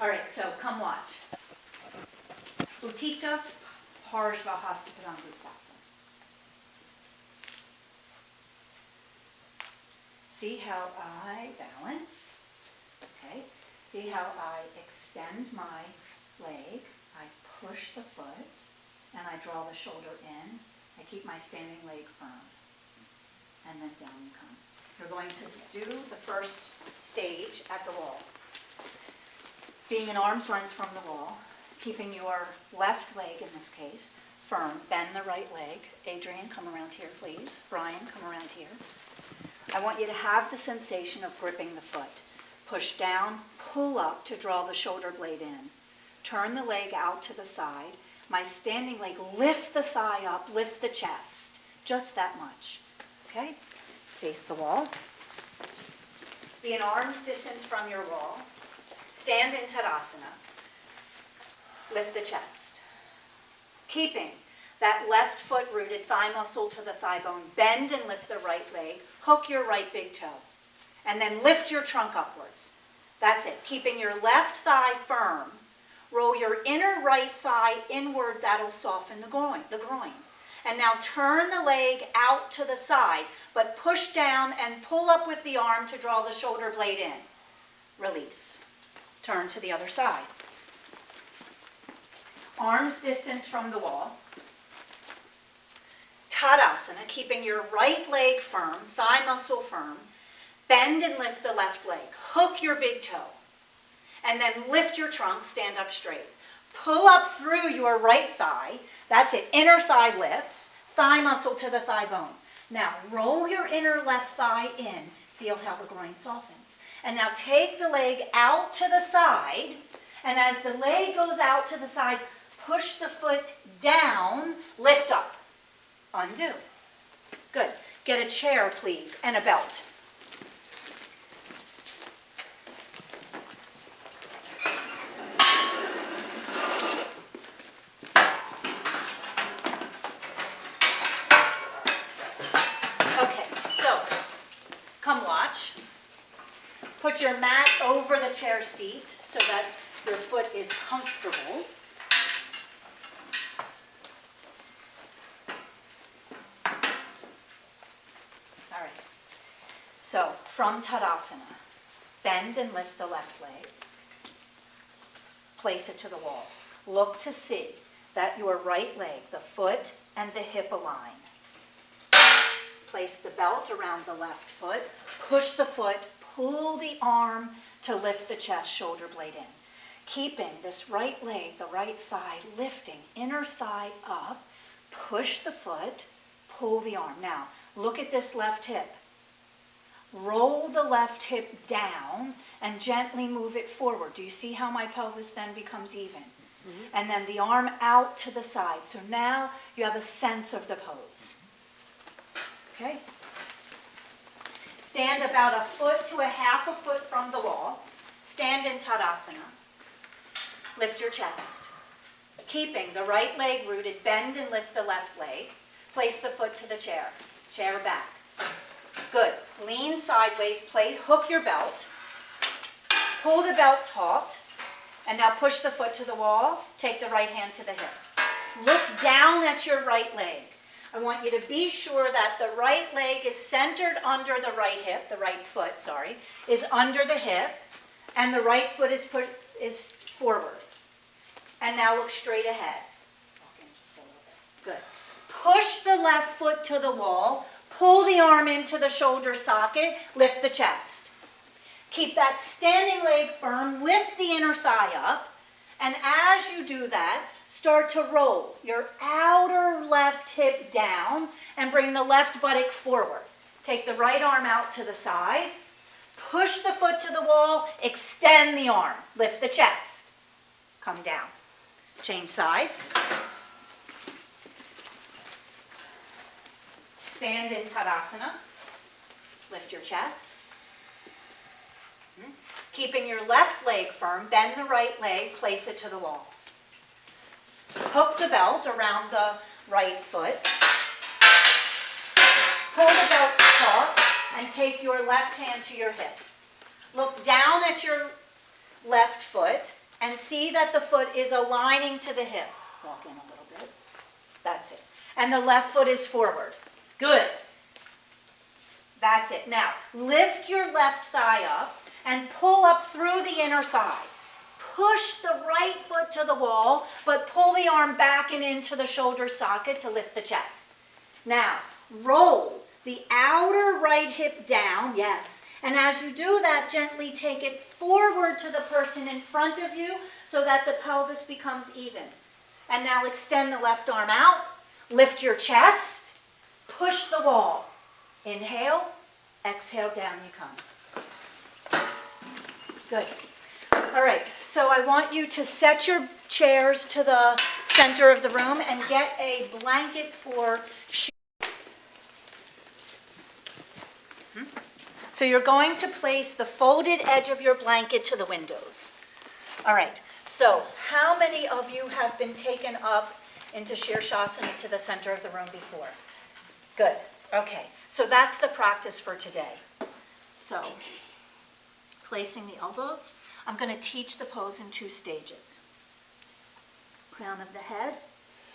All right, so come watch. Uttita Parsvahastapadangstasana. See how I balance, okay? See how I extend my leg, I push the foot, and I draw the shoulder in. I keep my standing leg firm, and then down you come. You're going to do the first stage at the wall. Being an arm's length from the wall, keeping your left leg, in this case, firm. Bend the right leg. Adrian, come around here, please. Brian, come around here. I want you to have the sensation of gripping the foot. Push down, pull up to draw the shoulder blade in. Turn the leg out to the side. My standing leg, lift the thigh up, lift the chest. Just that much. Okay? Face the wall. Be an arm's distance from your wall. Stand in Tadasana. Lift the chest. Keeping that left foot rooted, thigh muscle to the thigh bone. Bend and lift the right leg. Hook your right big toe. And then lift your trunk upwards. That's it. Keeping your left thigh firm. Roll your inner right thigh inward. That'll soften the groin. And now turn the leg out to the side, but push down and pull up with the arm to draw the shoulder blade in. Release. Turn to the other side. Arms distance from the wall. Tadasana, keeping your right leg firm, thigh muscle firm. Bend and lift the left leg. Hook your big toe. And then lift your trunk, stand up straight. Pull up through your right thigh. That's it. Inner thigh lifts. Thigh muscle to the thigh bone. Now roll your inner left thigh in. Feel how the groin softens. And now take the leg out to the side. And as the leg goes out to the side, push the foot down, lift up. Undo. Good. Get a chair, please, and a belt. Put your mat over the chair seat so that your foot is comfortable. All right. So from Tadasana, bend and lift the left leg. Place it to the wall. Look to see that your right leg, the foot and the hip align. Place the belt around the left foot. Push the foot. Pull the arm to lift the chest, shoulder blade in. Keeping this right leg, the right thigh, lifting, inner thigh up. Push the foot, pull the arm. Now, look at this left hip. Roll the left hip down and gently move it forward. Do you see how my pelvis then becomes even? Mm-hmm. And then the arm out to the side. So now you have a sense of the pose. Okay? Stand about a foot to a half a foot from the wall. Stand in Tadasana. Lift your chest. Keeping the right leg rooted, bend and lift the left leg. Place the foot to the chair. Chair back. Good. Lean sideways, hook your belt. Pull the belt taut. And now push the foot to the wall. Take the right hand to the hip. Look down at your right leg. I want you to be sure that the right leg is centered under the right hip, the right foot, is under the hip, and the right foot is forward. And now look straight ahead. Walk in just a little bit. Good. Push the left foot to the wall, pull the arm into the shoulder socket, lift the chest. Keep that standing leg firm, lift the inner thigh up, and as you do that, start to roll your outer left hip down and bring the left buttock forward. Take the right arm out to the side. Push the foot to the wall. Extend the arm. Lift the chest. Come down. Change sides. Stand in Tadasana. Lift your chest. Keeping your left leg firm, bend the right leg, place it to the wall. Hook the belt around the right foot. Pull the belt taut and take your left hand to your hip. Look down at your left foot And see that the foot is aligning to the hip. Walk in a little bit. That's it. And the left foot is forward. Good. That's it. Now, lift your left thigh up and pull up through the inner thigh. Push the right foot to the wall, but pull the arm back and into the shoulder socket to lift the chest. Now, roll the outer right hip down, yes. And as you do that, gently take it forward to the person in front of you so that the pelvis becomes even. And now extend the left arm out, lift your chest, push the wall. Inhale, exhale, down you come. Good. All right, so I want you to set your chairs to the center of the room and get a blanket for So you're going to place the folded edge of your blanket to the windows. All right, so how many of you have been taken up into Shirshasana to the center of the room before? Good, okay, so that's the practice for today. So, placing the elbows, I'm going to teach the pose in 2 stages. Crown of the head,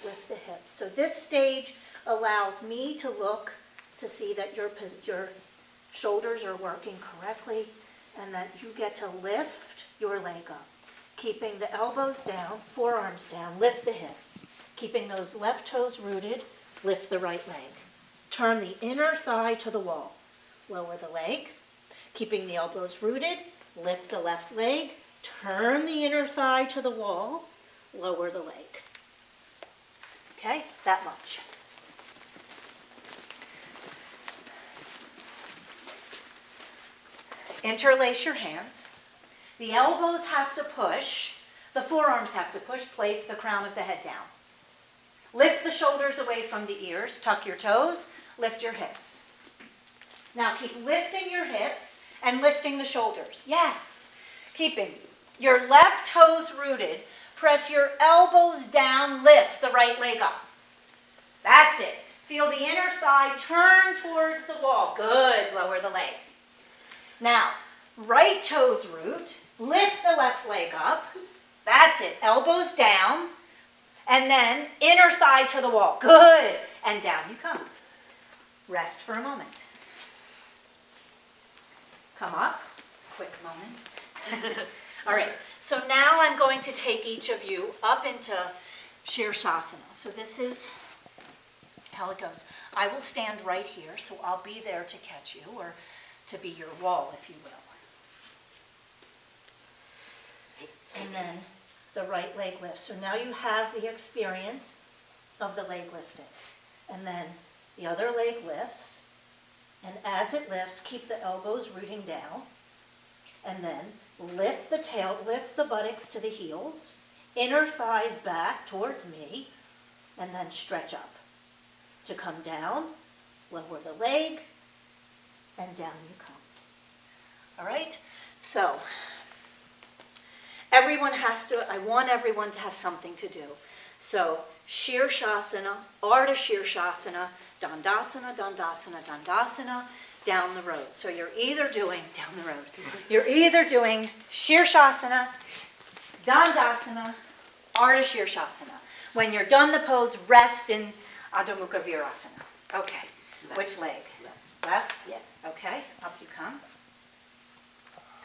lift the hips. So this stage allows me to look to see that your shoulders are working correctly and that you get to lift your leg up. Keeping the elbows down, forearms down, lift the hips. Keeping those left toes rooted, lift the right leg. Turn the inner thigh to the wall. Lower the leg. Keeping the elbows rooted, lift the left leg. Turn the inner thigh to the wall. Lower the leg. Okay, that much. Interlace your hands. The elbows have to push. The forearms have to push. Place the crown of the head down. Lift the shoulders away from the ears. Tuck your toes. Lift your hips. Now keep lifting your hips and lifting the shoulders. Yes. Keeping your left toes rooted. Press your elbows down. Lift the right leg up. That's it. Feel the inner thigh turn towards the wall. Good. Lower the leg. Now, right toes root, lift the left leg up. That's it. Elbows down. And then inner thigh to the wall. Good. And down you come. Rest for a moment. Come up. Quick moment. All right. So now I'm going to take each of you up into Shirshasana. So this is how it goes. I will stand right here, so I'll be there to catch you, or to be your wall, if you will. And then the right leg lifts. So now you have the experience of the leg lifting. And then the other leg lifts. And as it lifts, keep the elbows rooting down. And then lift the tail, lift the buttocks to the heels. Inner thighs back towards me. And then stretch up. To come down, lower the leg, and down you come. All right? So, I want everyone to have something to do. So, Shirshasana, Ardha Shirshasana, Dandasana, Dandasana, Dandasana, down the road. So you're either doing, down the road, you're either doing Shirshasana, Dandasana, Ardha Shirshasana. When you're done the pose, rest in Adho Mukha Virasana. Okay. Left. Which leg? Left. Left? Yes. Okay. Up you come.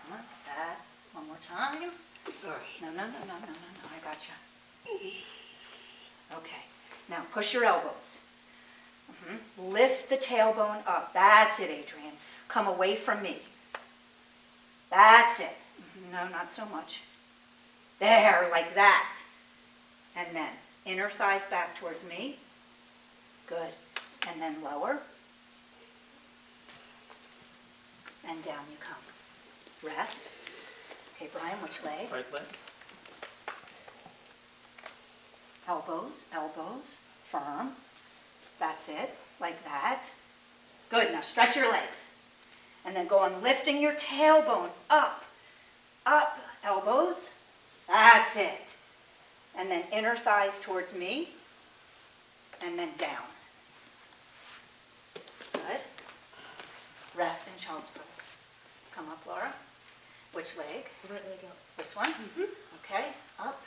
Come on. That's one more time. Sorry. No. I got you. Okay. Now push your elbows. Lift the tailbone up. That's it, Adrian. Come away from me. That's it. No, not so much. There, like that. And then inner thighs back towards me. Good. And then lower. And down you come. Rest. Okay, Brian, which leg? Right leg. Elbows, elbows, firm. That's it, like that. Good, now stretch your legs. And then go on lifting your tailbone up, up, elbows. That's it. And then inner thighs towards me. And then down. Good. Rest in child's pose. Come up, Laura. Which leg? Right leg up. This one? Okay, up.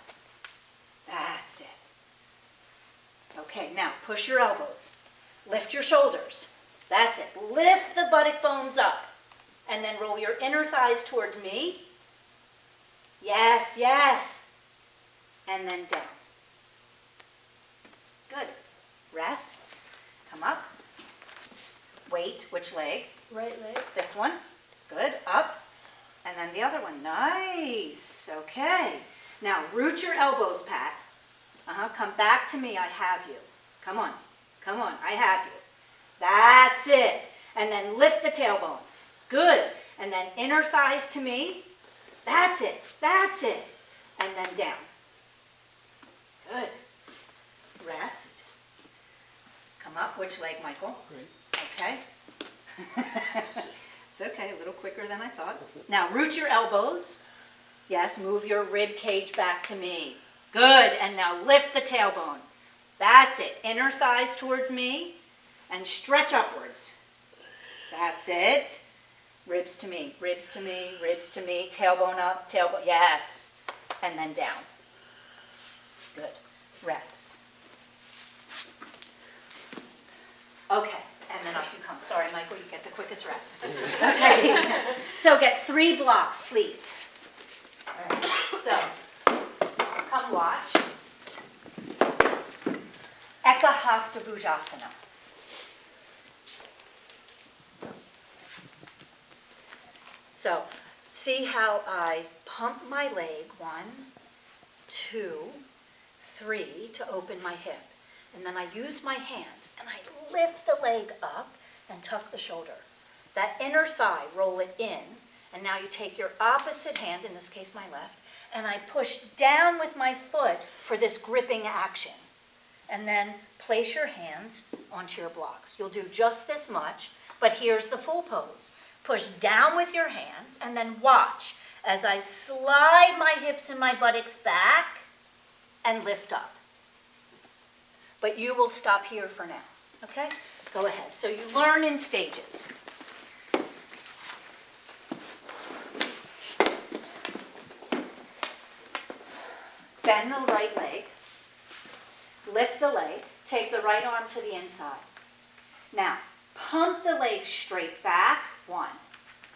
That's it. Okay, now push your elbows. Lift your shoulders. That's it. Lift the buttock bones up. And then roll your inner thighs towards me. Yes, yes. And then down. Good. Rest. Come up. Wait, which leg? Right leg. This one. Good. Up. And then the other one. Nice. Okay. Now root your elbows, Pat. Come back to me. I have you. Come on. Come on. I have you. That's it. And then lift the tailbone. Good. And then inner thighs to me. That's it. That's it. And then down. Good. Rest. Come up. Which leg, Michael? Right. Okay. It's okay. A little quicker than I thought. Now root your elbows. Yes, move your rib cage back to me. Good. And now lift the tailbone. That's it. Inner thighs towards me and stretch upwards. That's it. Ribs to me, ribs to me, ribs to me. Tailbone up, tailbone. Yes. And then down. Good. Rest. Okay. And then up you come. Sorry, Michael, you get the quickest rest. Okay. So get 3 blocks, please. All right. So come watch. Ekahasta Bhujasana. So see how I pump my leg, 1, 2, 3 to open my hip. And then I use my hands and I lift the leg up and tuck the shoulder. That inner thigh, roll it in. And now you take your opposite hand, in this case my left, and I push down with my foot for this gripping action. And then place your hands onto your blocks. You'll do just this much, but here's the full pose. Push down with your hands, and then watch as I slide my hips and my buttocks back and lift up. But you will stop here for now, okay? Go ahead. So you learn in stages. Bend the right leg. Lift the leg. Take the right arm to the inside. Now, pump the leg straight back. 1.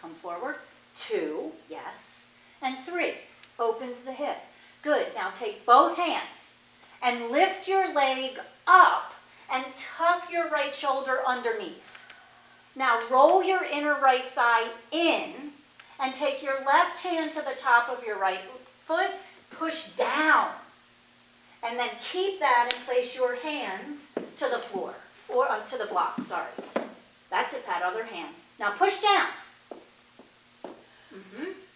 Come forward. 2. Yes. And 3. Opens the hip. Good. Now take both hands and lift your leg up and tuck your right shoulder underneath. Now roll your inner right thigh in and take your left hand to the top of your right foot. Push down. And then keep that and place your hands to the floor, or to the block, sorry. That's it, Pat, other hand. Now push down.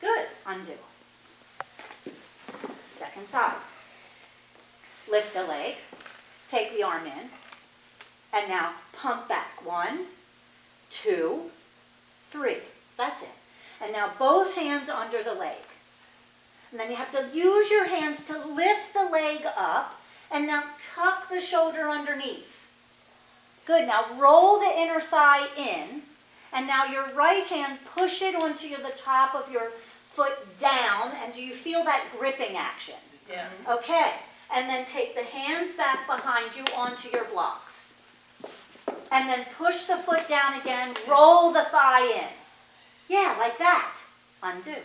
Good, undo. Second side. Lift the leg, take the arm in, and now pump back. 1, 2, 3. That's it. And now both hands under the leg. And then you have to use your hands to lift the leg up and now tuck the shoulder underneath. Good. Now roll the inner thigh in and now your right hand, push it onto the top of your foot down. And do you feel that gripping action? Yes. Okay. And then take the hands back behind you onto your blocks. And then push the foot down again. Roll the thigh in. Yeah, like that. Undo.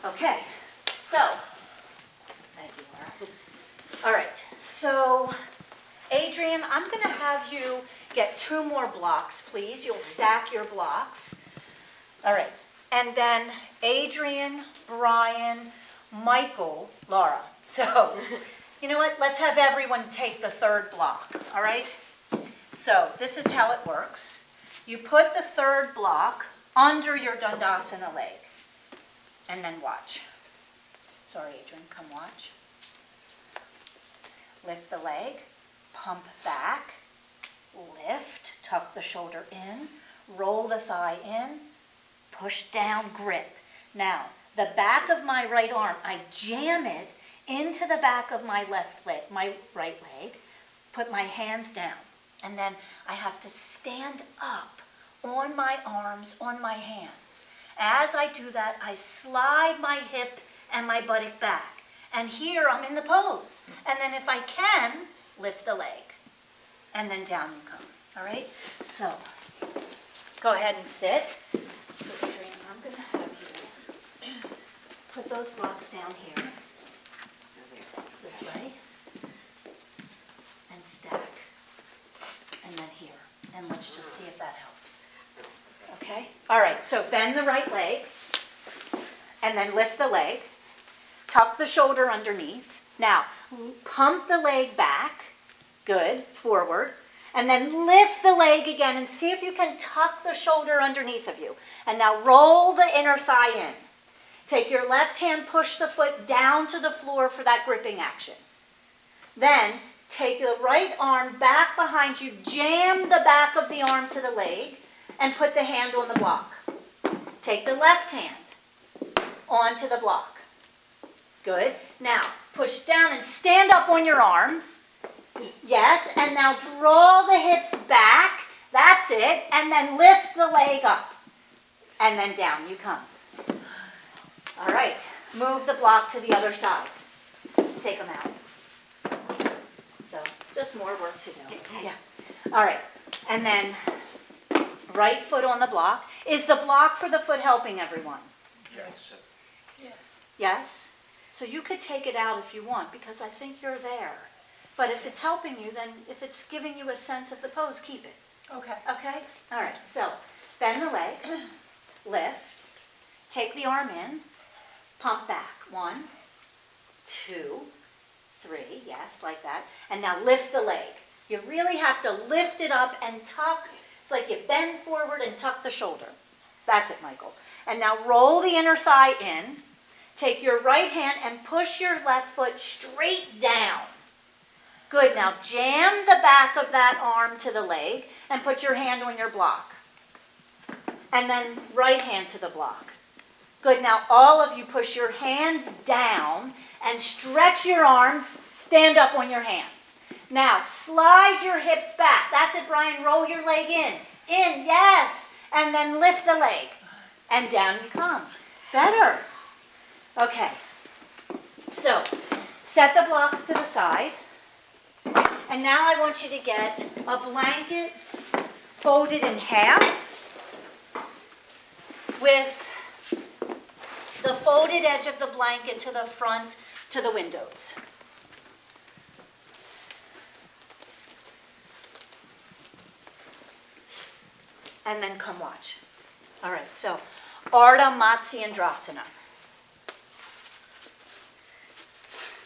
Okay, so, there you are. All right, so, Adrian, I'm going to have you get 2 more blocks, please. You'll stack your blocks. All right, and then Adrian, Brian, Michael, Laura. So, you know what? Let's have everyone take the 3rd block, all right? So, this is how it works. You put the 3rd block under your Dandasana leg. And then watch. Sorry, Adrian, come watch. Lift the leg, pump back, lift, tuck the shoulder in, roll the thigh in, push down, grip. Now, the back of my right arm, I jam it into the back of my left leg, my right leg, put my hands down, and then I have to stand up on my arms, on my hands. As I do that, I slide my hip and my buttock back. And here I'm in the pose. And then if I can, lift the leg. And then down you come. All right? So go ahead and sit. So Adrian, I'm going to have you put those blocks down here. This way. And stack. And then here. And let's just see if that helps. Okay? All right, so bend the right leg. And then lift the leg. Tuck the shoulder underneath. Now, pump the leg back. Good. Forward. And then lift the leg again and see if you can tuck the shoulder underneath of you. And now roll the inner thigh in. Take your left hand, push the foot down to the floor for that gripping action. Then take the right arm back behind you, jam the back of the arm to the leg, and put the hand on the block. Take the left hand onto the block. Good. Now, push down and stand up on your arms. Yes, and now draw the hips back. That's it. And then lift the leg up. And then down you come. All right. Move the block to the other side. Take them out. So, just more work to do. Yeah. All right. And then right foot on the block. Is the block for the foot helping everyone? Yes. Yes. Yes? So you could take it out if you want, because I think you're there. But if it's helping you, then if it's giving you a sense of the pose, keep it. Okay. Okay? All right. So bend the leg, lift, take the arm in, pump back. 1, 2, 3. Yes, like that. And now lift the leg. You really have to lift it up and tuck. It's like you bend forward and tuck the shoulder. That's it, Michael. And now roll the inner thigh in. Take your right hand and push your left foot straight down. Good. Now jam the back of that arm to the leg and put your hand on your block. And then right hand to the block. Good. Now all of you push your hands down and stretch your arms. Stand up on your hands. Now slide your hips back. That's it, Brian. Roll your leg in. In. Yes. And then lift the leg. And down you come. Better. Okay. So set the blocks to the side. And now I want you to get a blanket folded in half with the folded edge of the blanket to the front to the windows. And then come watch. All right, so Ardha Matsyendrasana.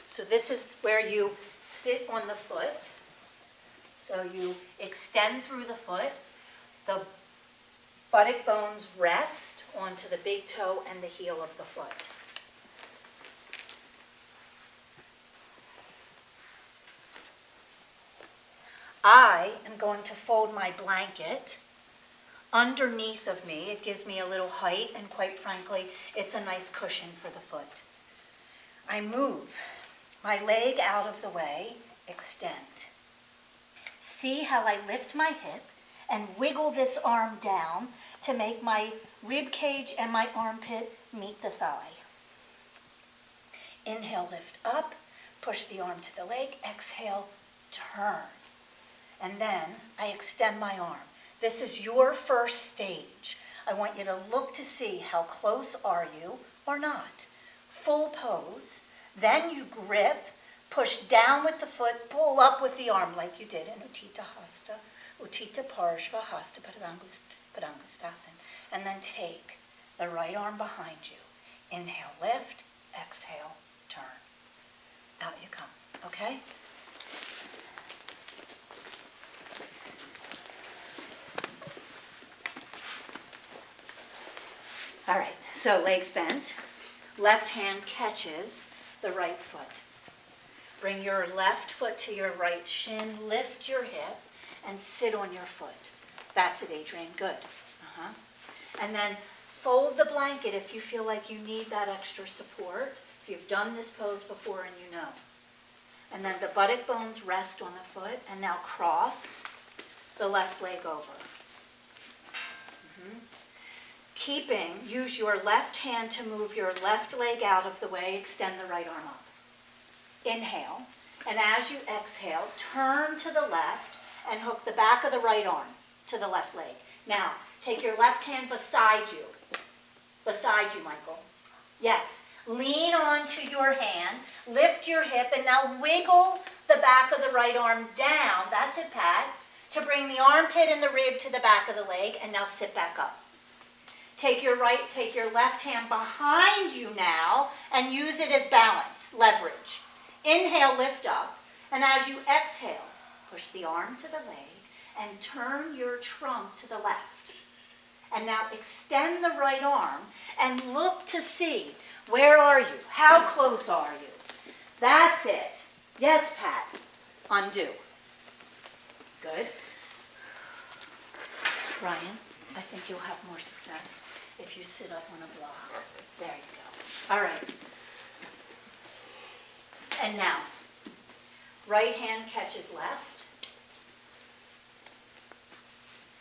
So this is where you sit on the foot. So you extend through the foot. The buttock bones rest onto the big toe and the heel of the foot. I am going to fold my blanket underneath of me. It gives me a little height, and quite frankly, it's a nice cushion for the foot. I move my leg out of the way, extend. See how I lift my hip and wiggle this arm down to make my rib cage and my armpit meet the thigh. Inhale, lift up, push the arm to the leg, exhale, turn. And then I extend my arm. This is your first stage. I want you to look to see how close are you or not. Full pose. Then you grip, push down with the foot, pull up with the arm like you did in Uttita Hasta, Uttita Parshva Hasta Padangustasana. And then take the right arm behind you. Inhale, lift, exhale, turn. Out you come, okay? All right, so legs bent. Left hand catches the right foot. Bring your left foot to your right shin, lift your hip, and sit on your foot. That's it, Adrian. Good. And then fold the blanket if you feel like you need that extra support. If you've done this pose before and you know. And then the buttock bones rest on the foot, and now cross the left leg over. use your left hand to move your left leg out of the way, extend the right arm up. Inhale, and as you exhale, turn to the left and hook the back of the right arm to the left leg. Now, take your left hand beside you, Michael. Yes, lean onto your hand, lift your hip, and now wiggle the back of the right arm down, that's it, Pat, to bring the armpit and the rib to the back of the leg, and now sit back up. Take your left hand behind you now, and use it as balance, leverage. Inhale, lift up, and as you exhale, push the arm to the leg, and turn your trunk to the left. And now extend the right arm, and look to see, where are you? How close are you? That's it. Yes, Pat. Undo. Good. Ryan, I think you'll have more success if you sit up on a block. There you go. All right. And now, right hand catches left.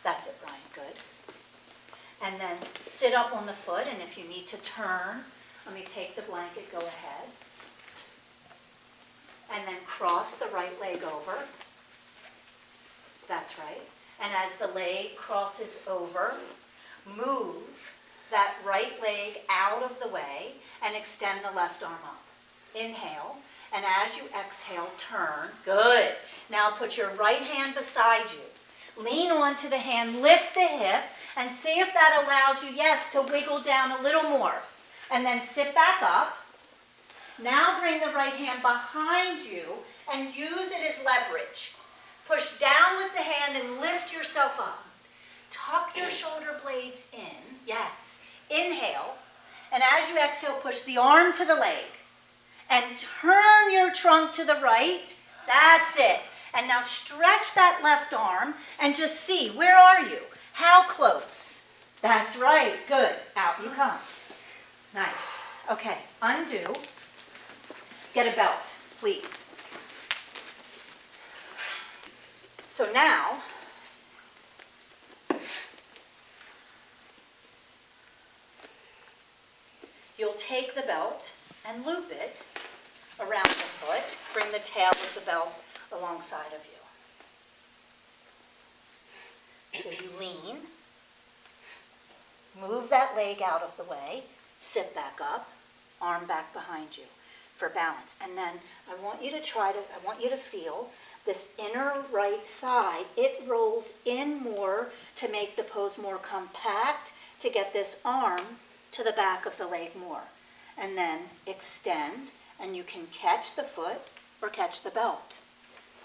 That's it, Brian. Good. And then sit up on the foot, and if you need to turn, let me take the blanket, go ahead. And then cross the right leg over. That's right. And as the leg crosses over, move that right leg out of the way and extend the left arm up. Inhale, and as you exhale, turn. Good. Now put your right hand beside you. Lean onto the hand, lift the hip, and see if that allows you, yes, to wiggle down a little more. And then sit back up. Now bring the right hand behind you and use it as leverage. Push down with the hand and lift yourself up. Tuck your shoulder blades in. Yes. Inhale. And as you exhale, push the arm to the leg. And turn your trunk to the right. That's it. And now stretch that left arm and just see, where are you? How close? That's right. Good. Out you come. Nice. Okay. Undo. Get a belt, please. So now, you'll take the belt and loop it around the foot. Bring the tail of the belt alongside of you. So you lean, move that leg out of the way, sit back up, arm back behind you for balance. And then I want you to feel this inner right thigh. It rolls in more to make the pose more compact, to get this arm to the back of the leg more. And then extend, and you can catch the foot or catch the belt.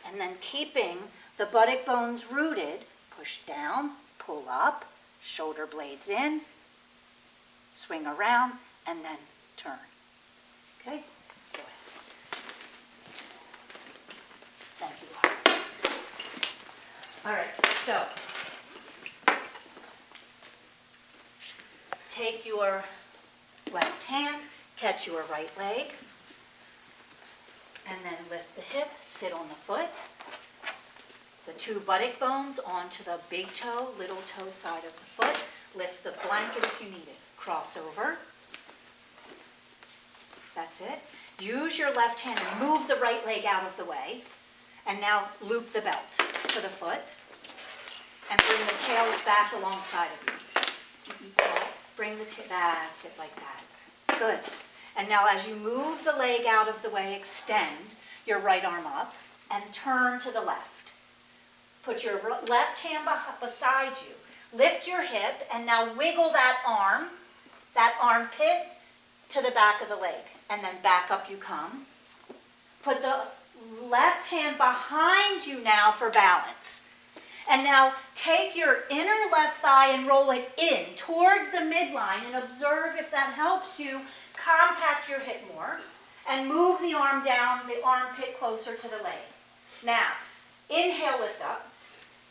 And then keeping the buttock bones rooted, push down, pull up, shoulder blades in, swing around, and then turn. Okay? Go ahead. Thank you, Laura. All right, so take your left hand, catch your right leg, and then lift the hip, sit on the foot. The two buttock bones onto the big toe, little toe side of the foot. Lift the blanket if you need it. Cross over. That's it. Use your left hand and move the right leg out of the way. And now loop the belt to the foot. And bring the tails back alongside of you. Bring the tail, that's it, like that. Good. And now as you move the leg out of the way, extend your right arm up and turn to the left. Put your left hand beside you. Lift your hip and now wiggle that armpit to the back of the leg. And then back up you come. Put the left hand behind you now for balance. And now take your inner left thigh and roll it in towards the midline and observe if that helps you compact your hip more and move the arm down, the armpit closer to the leg. Now, inhale, lift up.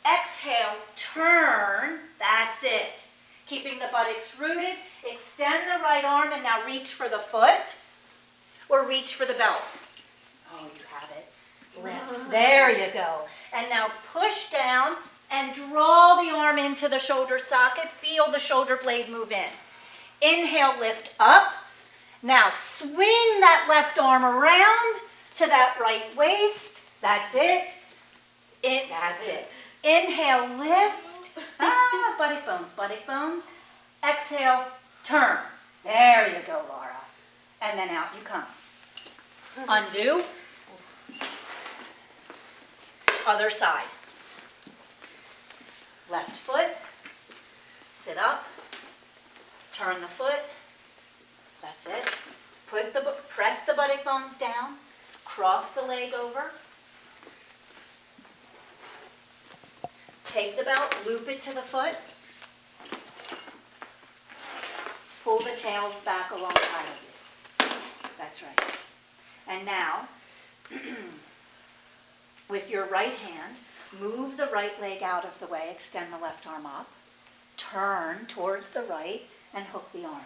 Exhale, turn. That's it. Keeping the buttocks rooted. Extend the right arm and now reach for the foot or reach for the belt. Oh, you have it. Lift. There you go. And now push down and draw the arm into the shoulder socket. Feel the shoulder blade move in. Inhale, lift up. Now swing that left arm around to that right waist. That's it. That's it. Inhale, lift. Buttock bones, buttock bones. Exhale, turn. There you go, Laura. And then out you come. Undo. Other side. Left foot. Sit up. Turn the foot. That's it. Press the buttock bones down. Cross the leg over. Take the belt, loop it to the foot. Pull the tails back alongside of you. That's right. And now, with your right hand, move the right leg out of the way, extend the left arm up, turn towards the right, and hook the arm.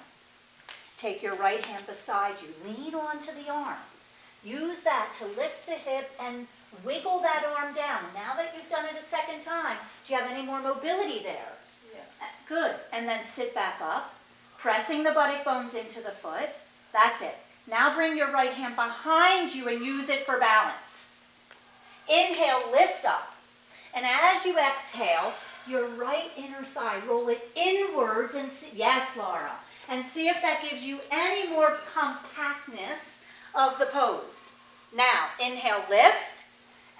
Take your right hand beside you, lean onto the arm. Use that to lift the hip and wiggle that arm down. Now that you've done it a second time, do you have any more mobility there? Yes. Good. And then sit back up, pressing the buttock bones into the foot. That's it. Now bring your right hand behind you and use it for balance. Inhale, lift up. And as you exhale, your right inner thigh, roll it inwards and see, yes, Laura, and see if that gives you any more compactness of the pose. Now, inhale, lift.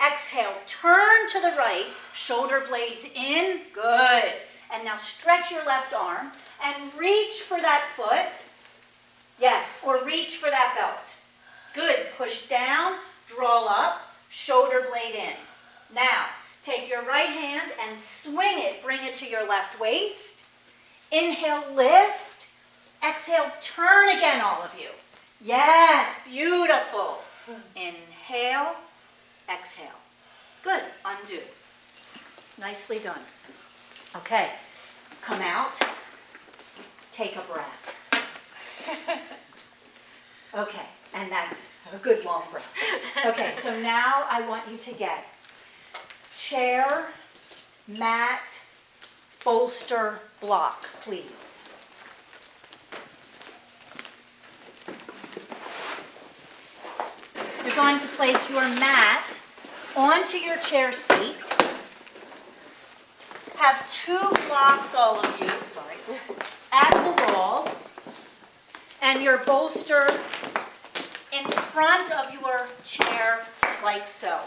Exhale, turn to the right, shoulder blades in, good. And now stretch your left arm and reach for that foot. Yes, or reach for that belt. Good, push down, draw up, shoulder blade in. Now, take your right hand and swing it, bring it to your left waist. Inhale, lift. Exhale, turn again, all of you. Yes, beautiful. Inhale, exhale. Good, undo. Nicely done. Okay, come out, take a breath. Okay, and that's a good long breath. Okay, so now I want you to get chair, mat, bolster, block, please. You're going to place your mat onto your chair seat. Have two blocks, all of you, at the wall, and your bolster in front of your chair like so.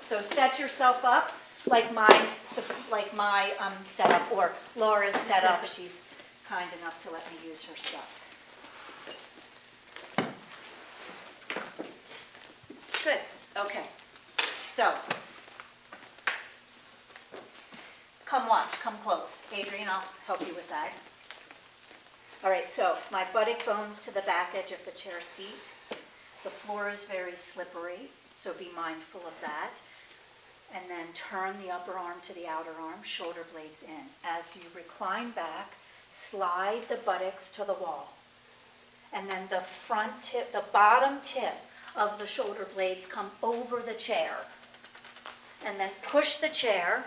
So set yourself up like my setup, or Laura's setup. She's kind enough to let me use her stuff. Good, okay. So, come watch, come close. Adrian, I'll help you with that. All right, so my buttock bones to the back edge of the chair seat. The floor is very slippery, so be mindful of that. And then turn the upper arm to the outer arm, shoulder blades in. As you recline back, slide the buttocks to the wall. And then the front tip, the bottom tip of the shoulder blades come over the chair. And then push the chair.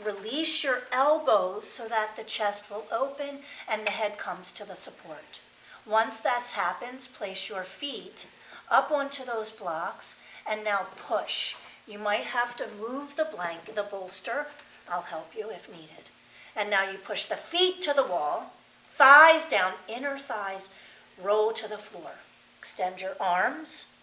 Release your elbows so that the chest will open and the head comes to the support. Once that happens, place your feet up onto those blocks and now push. You might have to move the bolster. I'll help you if needed. And now you push the feet to the wall, thighs down, inner thighs, roll to the floor. Extend your arms.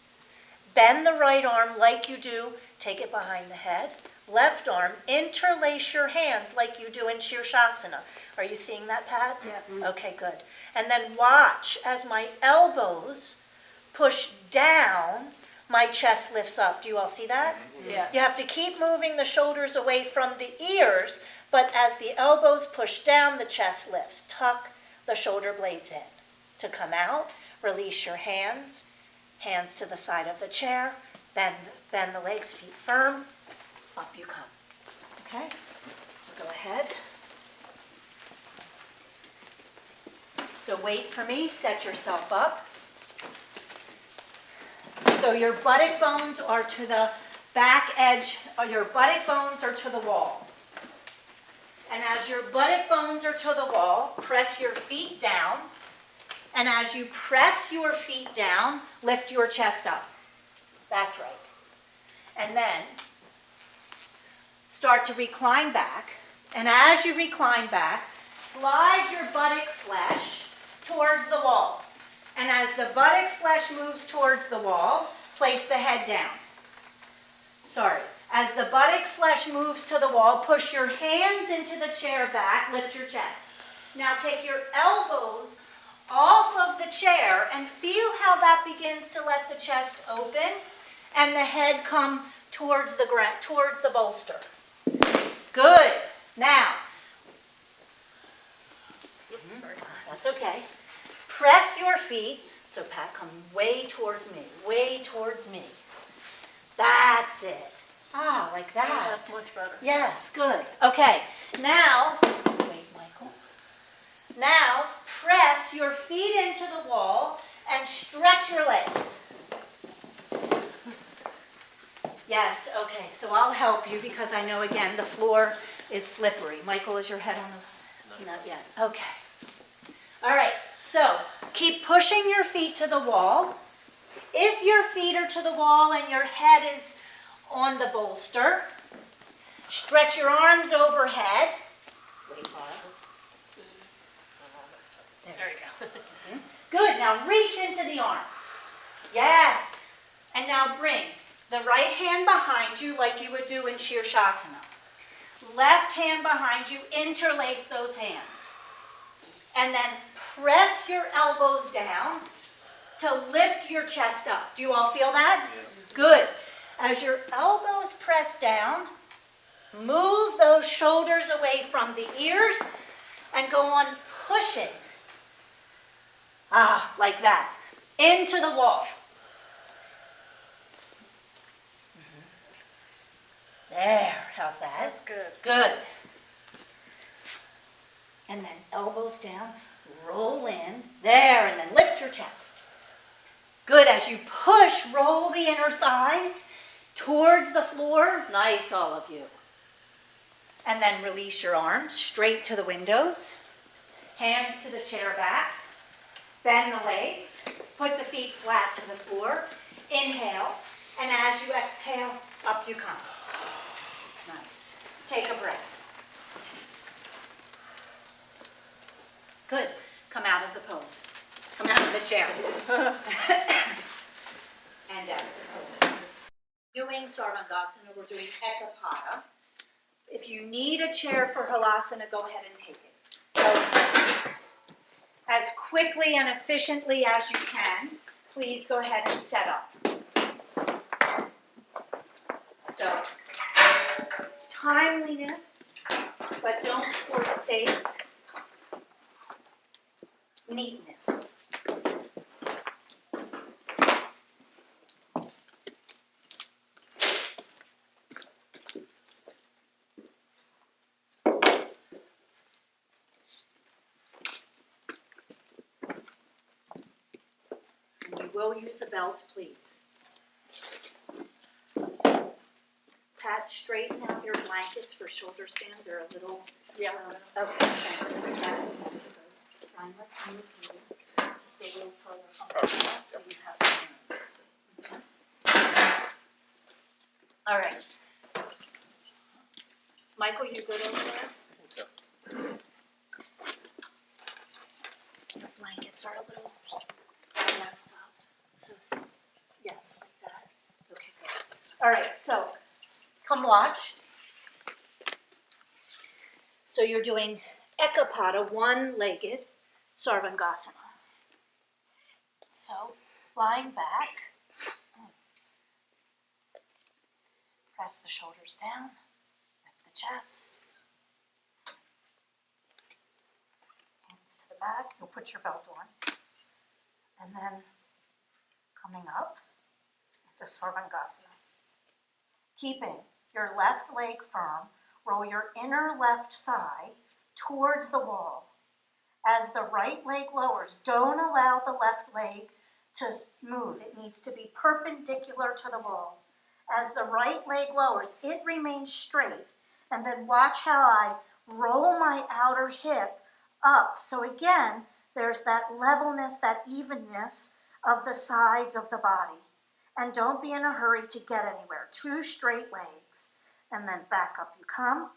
Bend the right arm like you do. Take it behind the head. Left arm, interlace your hands like you do in Shirshasana. Are you seeing that, Pat? Yes. Okay, good. And then watch as my elbows push down, my chest lifts up. Do you all see that? Yeah. You have to keep moving the shoulders away from the ears, but as the elbows push down, the chest lifts. Tuck the shoulder blades in. To come out, release your hands. Hands to the side of the chair. Bend the legs, feet firm. Up you come. Okay? So go ahead. So wait for me, set yourself up. So your buttock bones are to the back edge, or your buttock bones are to the wall. And as your buttock bones are to the wall, press your feet down. And as you press your feet down, lift your chest up. That's right. And then start to recline back. And as you recline back, slide your buttock flesh towards the wall. And as the buttock flesh moves towards the wall, place the head down. Sorry. As the buttock flesh moves to the wall, push your hands into the chair back, lift your chest. Now take your elbows off of the chair and feel how that begins to let the chest open and the head come towards the ground, towards the bolster. Good. Now, that's okay. Press your feet. So Pat, come way towards me, way towards me. That's it. Ah, like that. Oh, that's much better. Yes, good. Okay, now, wait, Michael. Now, press your feet into the wall and stretch your legs. Yes, okay, so I'll help you because I know, again, the floor is slippery. Michael, is your head on the... Not yet. Okay. All right, so keep pushing your feet to the wall. If your feet are to the wall and your head is on the bolster, stretch your arms overhead. Wait, There you go. Good, now reach into the arms. Yes. And now bring the right hand behind you like you would do in Shirshasana. Left hand behind you, interlace those hands. And then press your elbows down to lift your chest up. Do you all feel that? Yeah. Good. As your elbows press down, move those shoulders away from the ears and go on pushing. Ah, like that. Into the wall. There. How's that? That's good. Good. And then elbows down, roll in. There, and then lift your chest. Good. As you push, roll the inner thighs towards the floor. Nice, all of you. And then release your arms straight to the windows. Hands to the chair back. Bend the legs. Put the feet flat to the floor. Inhale. And as you exhale, up you come. Nice. Take a breath. Good. Come out of the pose. Come out of the chair. And out of the pose. Doing Sarvangasana, we're doing Ekapada. If you need a chair for Halasana, go ahead and take it. So, as quickly and efficiently as you can, please go ahead and set up. So, timeliness, but don't forsake neatness. And you will use a belt, please. Pat, straighten out your blankets for shoulder stand. They're a little... Yeah. Okay, fine, let's move you just a little further from the top so you have some room. Okay. All right. Michael, you good over there? I think so. Your blankets are a little messed up. So, yes, like that. Okay, good. All right, so come watch. So you're doing Ekapada, one-legged Sarvangasana. So, lying back, press the shoulders down, lift the chest, hands to the back, you'll put your belt on, and then coming up to Sarvangasana. Keeping your left leg firm, roll your inner left thigh towards the wall. As the right leg lowers, don't allow the left leg to move. It needs to be perpendicular to the wall. As the right leg lowers, it remains straight. And then watch how I roll my outer hip up. So again, there's that levelness, that evenness of the sides of the body. And don't be in a hurry to get anywhere. 2 straight legs. And then back up you come.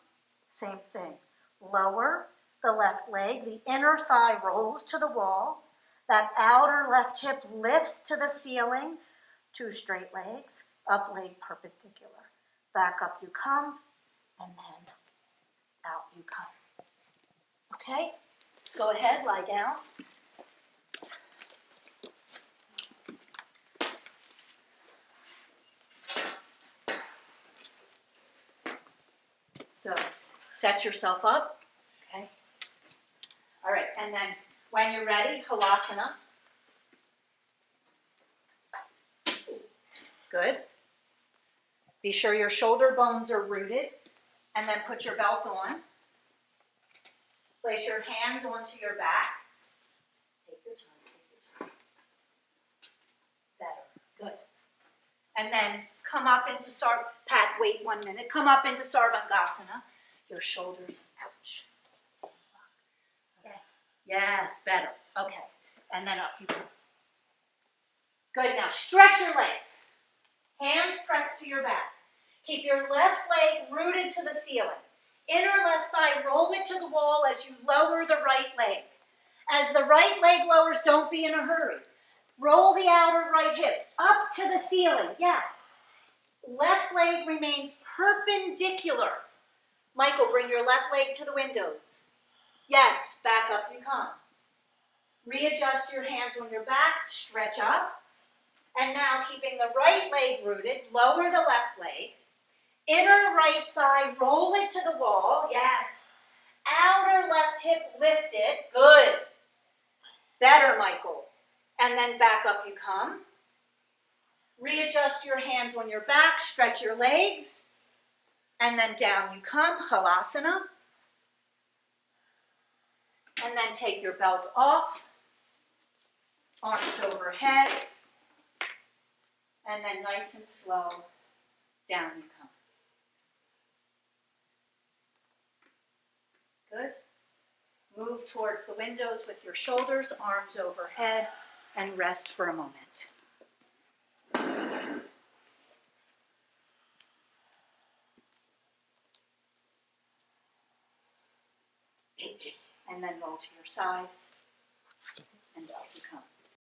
Same thing. Lower the left leg. The inner thigh rolls to the wall. That outer left hip lifts to the ceiling. 2 straight legs. Up leg perpendicular. Back up you come. And then out you come. Okay? Go ahead, lie down. So set yourself up. Okay. All right, and then when you're ready, halasana. Good. Be sure your shoulder bones are rooted, and then put your belt on. Place your hands onto your back. Take your time, take your time. Better, good. And then come up into Pat, wait 1 minute. Come up into Sarvangasana. Your shoulders, ouch. Okay. Yes, better. Okay. And then up you go. Good, now stretch your legs. Hands pressed to your back. Keep your left leg rooted to the ceiling. Inner left thigh, roll it to the wall as you lower the right leg. As the right leg lowers, don't be in a hurry. Roll the outer right hip up to the ceiling, yes. Left leg remains perpendicular. Michael, bring your left leg to the windows. Yes, back up you come. Readjust your hands on your back, stretch up. And now keeping the right leg rooted, lower the left leg. Inner right thigh, roll it to the wall, yes. Outer left hip lifted, good. Better, Michael. And then back up you come. Readjust your hands on your back, stretch your legs. And then down you come, halasana. And then take your belt off. Arms overhead. And then nice and slow, down you come. Good. Move towards the windows with your shoulders, arms overhead, and rest for a moment. And then roll to your side, and out you come.